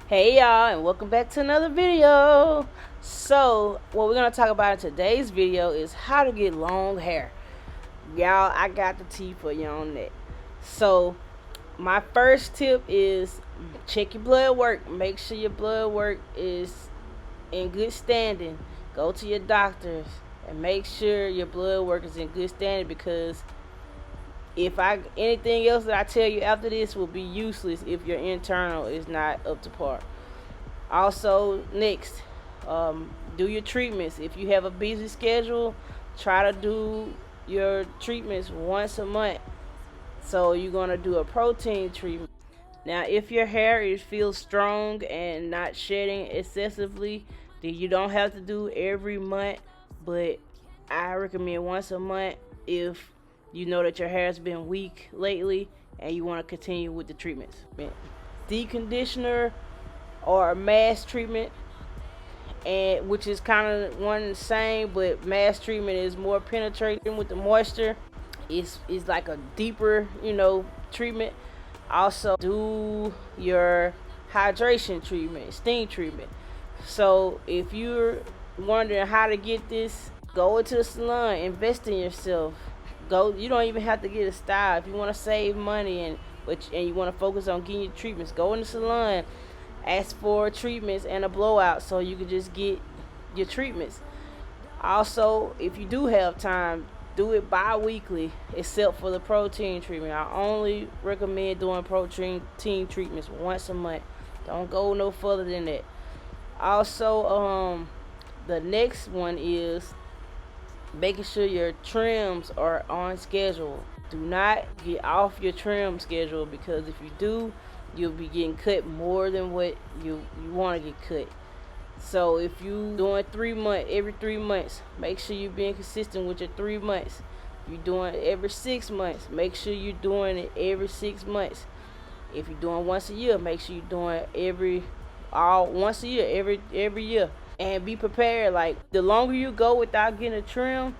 Hey y'all, and welcome back to another video. So what we're gonna talk about in today's video is how to get long hair. Y'all, I got the tea for you on that. So my first tip is check your blood work. Make sure your blood work is in good standing. Go to your doctors and make sure your blood work is in good standing, because anything else that I tell you after this will be useless if your internal is not up to par. Also, next, do your treatments. If you have a busy schedule, try to do your treatments once a month. So you're gonna do a protein treatment. Now, if your hair feels strong and not shedding excessively, then you don't have to do every month, but I recommend once a month if you know that your hair has been weak lately and you want to continue with the treatments. Deep conditioner or a mask treatment, and which is kind of one and the same, but mask treatment is more penetrating with the moisture. It's like a deeper, treatment. Also, do your hydration treatment, steam treatment. So if you're wondering how to get this, go into the salon, invest in yourself. You don't even have to get a style. If you want to save money and you want to focus on getting your treatments, go in the salon, ask for treatments and a blowout so you can just get your treatments. Also, if you do have time, do it bi-weekly, except for the protein treatment. I only recommend doing protein treatments once a month. Don't go no further than that. Also, the next one is making sure your trims are on schedule. Do not get off your trim schedule, because if you do, you'll be getting cut more than what you want to get cut. So if you doing every 3 months, make sure you're being consistent with your 3 months. If you're doing it every 6 months, make sure you're doing it every 6 months. If you're doing once a year, make sure you're doing once a year, every year. And be prepared. Like, the longer you go without getting a trim,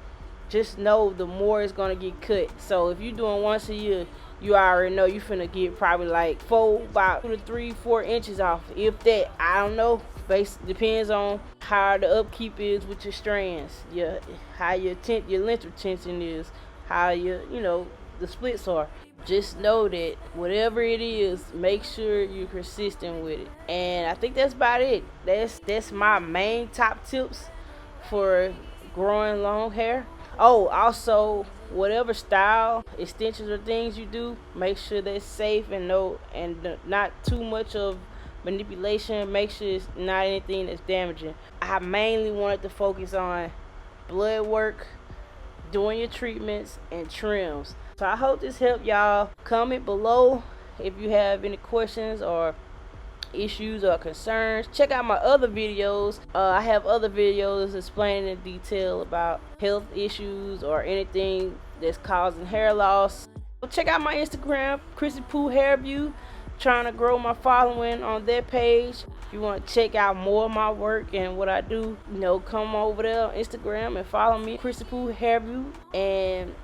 just know the more it's gonna get cut. So if you're doing once a year, you already know you're finna get probably like about 2 to 3, 4 inches off. If that, I don't know. Depends on how the upkeep is with your strands, how your length retention is, how the splits are. Just know that whatever it is, make sure you're consistent with it. And I think that's about it. That's my main top tips for growing long hair. Oh, also, whatever style, extensions or things you do, make sure they're safe and not too much of manipulation. Make sure it's not anything that's damaging. I mainly wanted to focus on blood work, doing your treatments, and trims. So I hope this helped y'all. Comment below if you have any questions or issues or concerns. Check out my other videos. I have other videos explaining in detail about health issues or anything that's causing hair loss. So check out my Instagram, KRISTAL Hairview. Trying to grow my following on that page. If you want to check out more of my work and what I do, come over there on Instagram and follow me, KRISTAL Hairview. And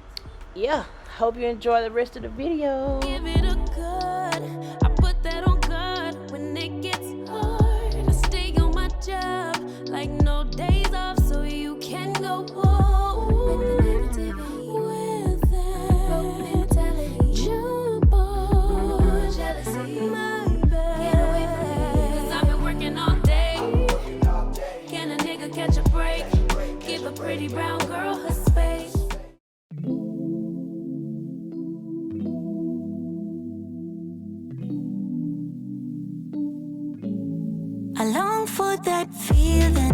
yeah, hope you enjoy the rest of the video. Give it a good. I put that on God when it gets hard. I stay on my job like no days off, so you can go home with the negativity, with that broke mentality. Jump on jealousy, my bad. Get away from me, 'cause I've been working all day. Can a nigga catch a break? Give a pretty brown girl her space. I long for that feeling